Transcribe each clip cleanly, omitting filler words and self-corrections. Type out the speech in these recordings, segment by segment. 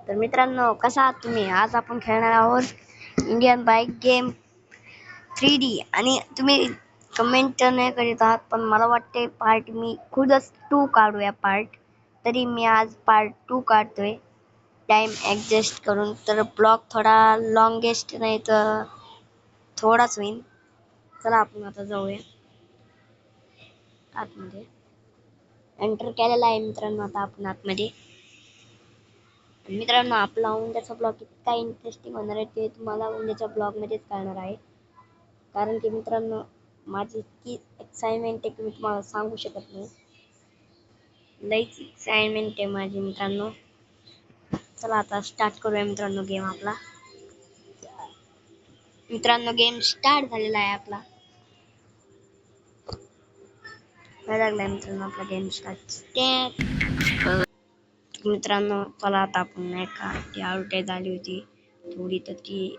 तर मित्रांनो, कसा आहात तुम्ही? आज आपण खेळणार आहोत इंडियन बाईक गेम 3D आणि तुम्ही कमेंट नाही करीत आहात, पण मला वाटते पार्ट मी खुदच 2 काढूया पार्ट. तरी मी आज पार्ट 2 काढतोय टाइम ॲडजस्ट करून. तर ब्लॉग थोडा लॉंगेस्ट नाही तर थोडाच होईल. चला आपण आता जाऊया आतमध्ये. एंटर केलेला आहे मित्रांनो आता आपण आतमध्ये. मित्रांनो, आपला उद्याचा ब्लॉग इतका इंटरेस्टिंग होणार आहे ते तुम्हाला उद्याच्या ब्लॉगमध्येच कळणार आहे. कारण की मित्रांनो, माझी इतकी एक्साइटमेंट आहे की मी तुम्हाला सांगू शकत नाही. लईच एक्साइटमेंट आहे माझी मित्रांनो. चला आता स्टार्ट करूया मित्रांनो गेम आपला. मित्रांनो, गेम स्टार्ट झालेला आहे आपला. लागला मित्रांनो आपला गेम स्टार्ट. मित्रांनो, चला आता आपण नाही का ती आउट झाली होती थोडी, तर ती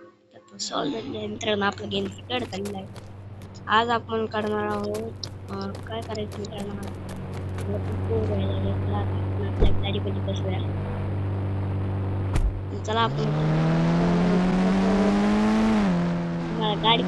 सॉल्व्ह झाली आहे. मित्रांनो, आपला गेम स्टार्ट झालेला आहे. आज आपण करणार आहोत काय करायचं मित्रांनो. आपल्या गाडीमध्ये बसूया. चला आपण गाडी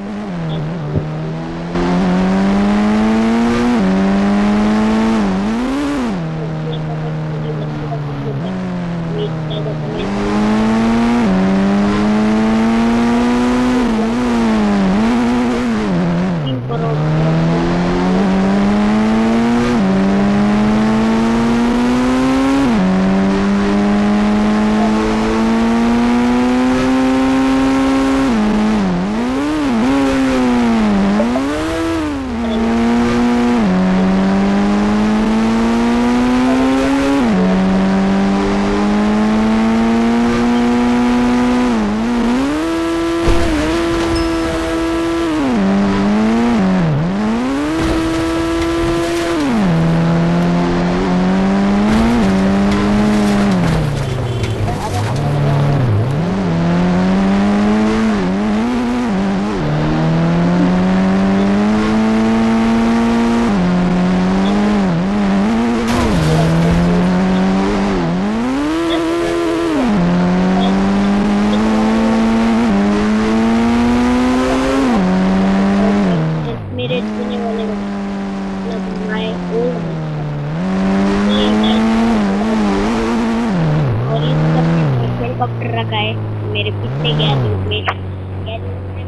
हेलीकॉप्टर रखा है मेरे पीछे गैरेज में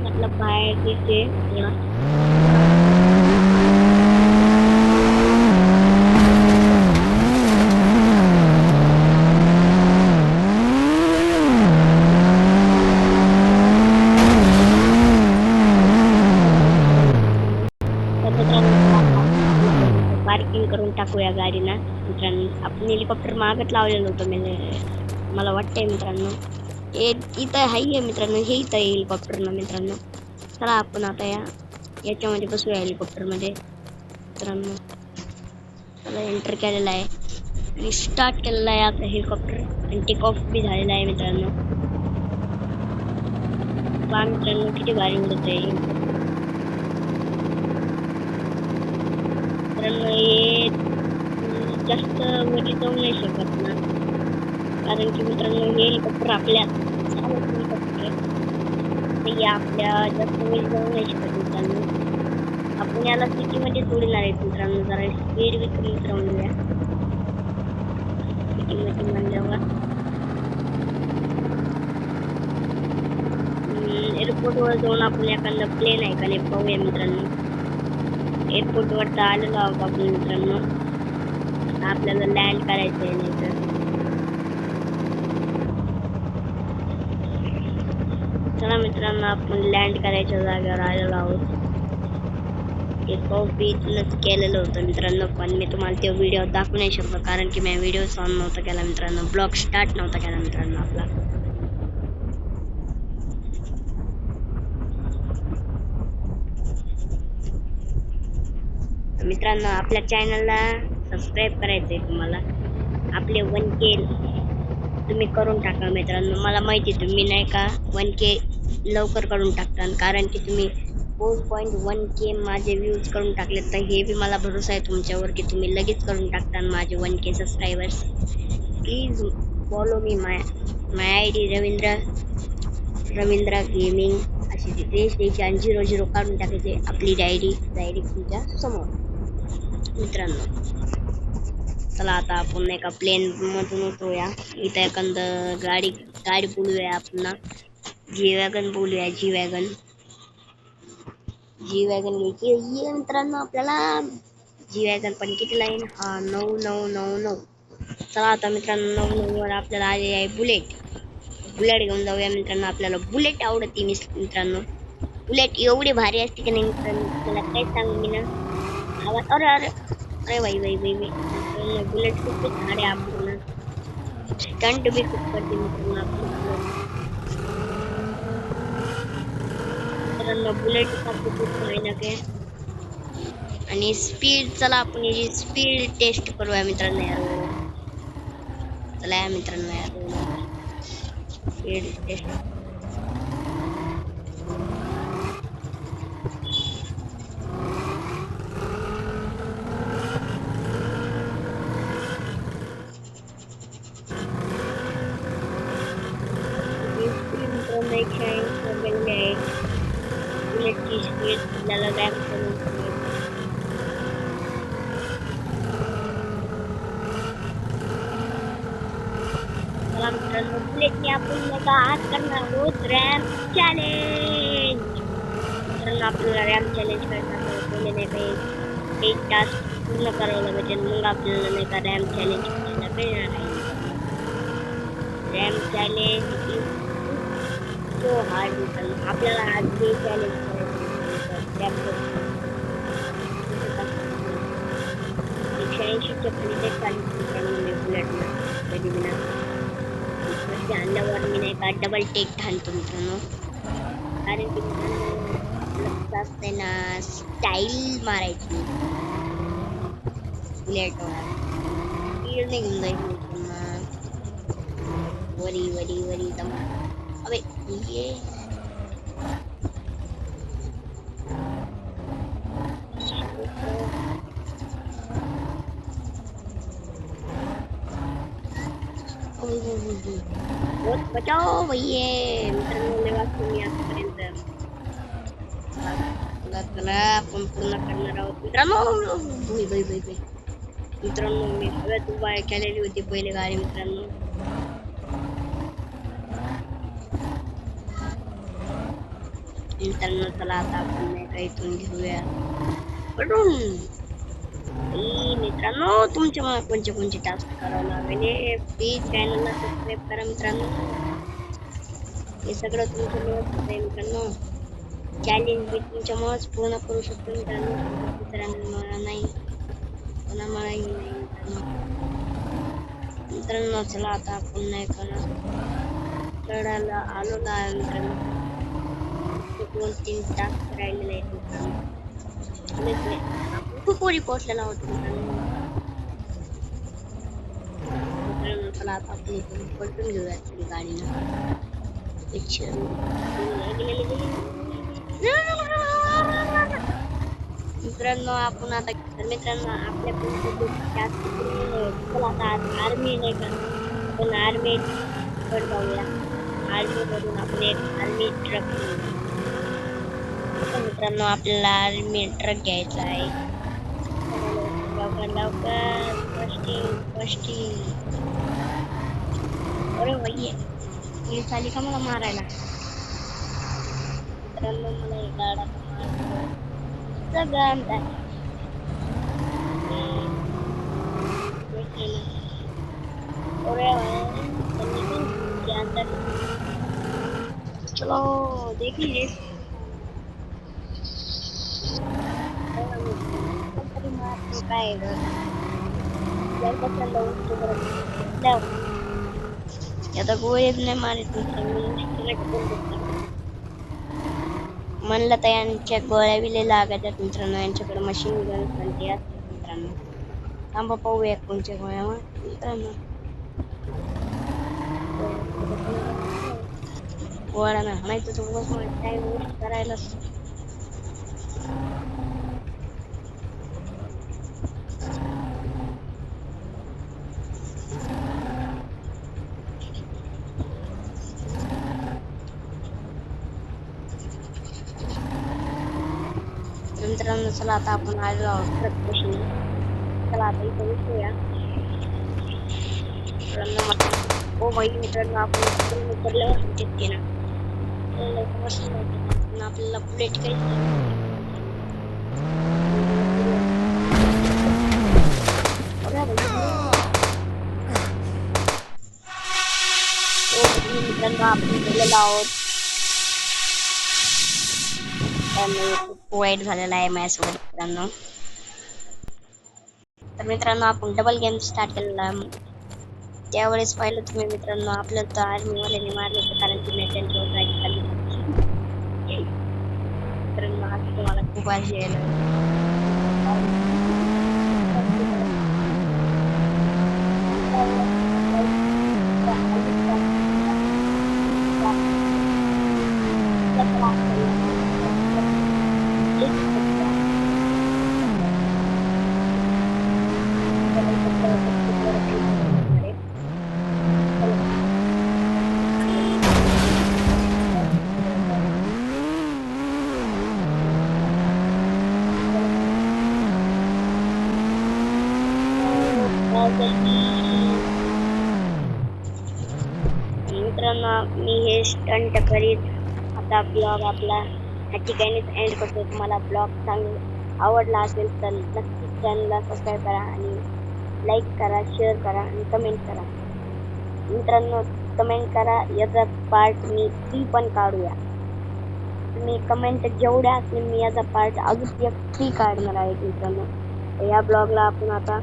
मतलब बाहर पीछे पार्किंग करून टाकूया गाडीना. मित्रांनो, आपण हेलिकॉप्टर मागत लावलेलं होतं मला वाटतंय मित्रांनो. इथं आहे मित्रांनो, हे इथं आहे हेलिकॉप्टर ना मित्रांनो. चला आपण आता याच्यामध्ये बसूया हेलिकॉप्टरमध्ये मित्रांनो. चला एंटर केलेला आहे आणि स्टार्ट केलेला आहे आता हेलिकॉप्टर आणि टेक ऑफ बी झालेला आहे मित्रांनो. पहा मित्रांनो किती भारी उडत आहे मित्रांनो. हे जास्त वरी जाऊ नाही शकत ना, कारण की मित्रांनो हे हेलिकॉप्टर आपल्या आपल्या जास्त वेळ जाऊ नाही शकत मित्रांनो. आपण याला सिटीमध्ये सोडणार आहेत मित्रांनो. जरा स्पीड बी कमी राहूया सिटीमध्ये म्हणल्यावर. एअरपोर्टवर जाऊन आपण एखादा प्लेन आहे का नाही पाहूया मित्रांनो. एअरपोर्टवर तर आलेलो आहोत आपण मित्रांनो. आपल्याला लँड करायचं आहे नाही तर. चला मित्रांनो, आपण लँड करायच्या जागेवर आलेलो आहोत. एक इथूनच केलेलं होतं मित्रांनो, पण मी तुम्हाला ते व्हिडिओ दाखवू नाही शकलो कारण की मी व्हिडिओ ऑन नव्हता केला मित्रांनो. ब्लॉग स्टार्ट नव्हता केला मित्रांनो आपला. मित्रांनो, आपल्या चॅनलला सबस्क्राईब करायचंय तुम्हाला. आपले 1K तुम्ही करून टाका मित्रांनो. मला माहिती तुम्ही नाही का 1K लवकर करून टाकता, कारण की तुम्ही 4.1K माझे व्ह्यूज करून टाकले. तर हे बी मला भरोसा आहे तुमच्यावर की तुम्ही लगेच करून टाकता माझे 1K subscribers. Please follow me my my I D Ravindra gaming अशी रिफ्रेश द्यायची आणि 00 काढून टाकायचे. आपली डायरेक्ट तुमच्या समोर मित्रांनो. चला आता आपण एका प्लेन मधून उतरूया. इथं एखादं गाडी बोलूया आपण. जी वॅगन बोलूया. जी वॅगन घ्यायची मित्रांनो आपल्याला. जी वॅगन पण किती लाईन? हा 9999. चला आता मित्रांनो 99 वर आपल्याला आले आहे बुलेट घेऊन जाऊया मित्रांनो. आपल्याला बुलेट आवडते मित्रांनो. बुलेट एवढी भारी असते की नाही मित्रांनो, मला काय सांगू मी ना. आवाज अरे अरे अरे मित्रांनो बुलेट खूप झाड आहे आपल्याला. स्टंट बी खूप करते मित्रांनो आपली मित्रांनो. बुलेट खूप आहे ना काय. आणि स्पीड, चला आपण याची स्पीड टेस्ट करूया मित्रांनो यार. चला या मित्रांनो यार स्पीड टेस्ट. मित्रांनो 180 वगैरे आहे. बुलेटची स्पीड आपल्याला रॅम करून मित्रांनो बुलेटने आपण आज करणार आहोत रॅम चॅलेंज. मित्रांनो आपल्याला रॅम चॅलेंज करण्यासाठी पहिले नाही काही 8 टास्क पूर्ण करावं लागेल. मग आपल्याला नाही का रॅम चॅलेंज करायला मिळणार आहे. RAM challenge is so hard मित्रांनो. आपल्याला आज हे चॅलेंज करायचं. 180च्या खाली ते चालू मित्रांनो बुलेटला कधी बिना आणल्यावर मी नाही का डबल टेक घालतो मित्रांनो. कारण की मित्रांनो असते ना स्टाईल मारायची बुलेटवर. स्पीड नाही घेऊन जायची मित्रांनो. वरी दमा. अबे ये बहुत बचाओ भैया मित्रांनो. लेवा तुम्ही आजपर्यंत चला आपण पूर्ण करणार आहोत मित्रांनो. मित्रांनो मी हव्यात उभा केलेली होती पहिले गाडी मित्रांनो. चला आता आपण नाही का इथून घेऊया पडून. मित्रांनो तुमच्या मला कोणते टास्क करावं लागेल. प्लीज चॅनलला सबस्क्राईब करा मित्रांनो. हे सगळं तुमच्यामुळेच होत आहे मित्रांनो. चॅलेंज मी तुमच्यामुळेच पूर्ण करू शकतो मित्रांनो. मित्रांनो नाही कोणामुळेही नाही मित्रांनो. चला आता आपण नाही करणार चढायला आलो ना मित्रांनो. 2-3 टास्क राहिलेले आहेत मित्रांनो. खूप वरी पोहोचलेला होतो मित्रांनो. चला आता आपण इथून पलटून घेऊया तरी गाडीनं. मित्रांनो आपण आता मित्रांनो आपल्या आर्मी नाही का आपण आर्मी कडे जाऊया. आर्मी मधून आपण एक आर्मी ट्रक मित्रांनो आपल्याला आर्मी ट्रक घ्यायचा आहे. लवकर फस्टिंग. अरे भैया पोलीस आली का मला मारायला. मित्रांनो मला एक गाडा सगळं चलो देखिए काय आता गोळीच नाही मारत म्हणलं तर यांच्या गोळ्या बिले लागतात मित्रांनो. यांच्याकडे मशीन गन पण ते असतात मित्रांनो. थांबा पाहूया कोणच्या गोळ्या मित्रांनो. गोळ्या ना हाणायचं तर टाइम वेस्ट करायला. मित्रांनो चला आता आपण आलो आहोत ट्रकपाशी. चला आता इथं उतरूया मित्रांनो. ओ भाई मित्रांनो आपण इकडून उतरल्यावर दिसते ना लवकर बसून जायचं आपल्याला बुलेट काहीच नाही. बघा भाई मित्रांनो आपण गेलेलो आहोत. त्यामुळे खूप वाईट झालेला आहे माझ्यासोबत मित्रांनो. तर मित्रांनो आपण डबल गेम स्टार्ट केलेला. त्यावेळेस पाहिलं तुम्ही मित्रांनो आपल्याला तर आर्मीवाल्याने मारलं होतं कारण की मी त्यांच्यावर गाडी चालली होती. मित्रांनो आज तुम्हाला खूप आज यायला मित्रांनो मी हे स्टंट करीत आता ब्लॉग आपला ह्या ठिकाणीच एंड करतो. तुम्हाला ब्लॉग आवडला असेल तर नक्कीच चॅनलला सबस्क्राईब करा आणि लाईक करा, शेअर करा आणि कमेंट करा. मित्रांनो कमेंट करा, याचा पार्ट मी 3 पण काढूया. तुम्ही कमेंट जेवढ्या असतील मी याचा पार्ट अजून एक 3 काढणार आहे मित्रांनो. या ब्लॉगला आपण आता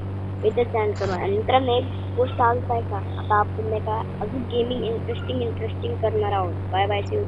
इथे एंड करू. आणि मित्रांनो एक गोष्ट आहे का आता आपण नाही का अजून गेमिंग इंटरेस्टिंग करणार आहोत. Bye bye, see you.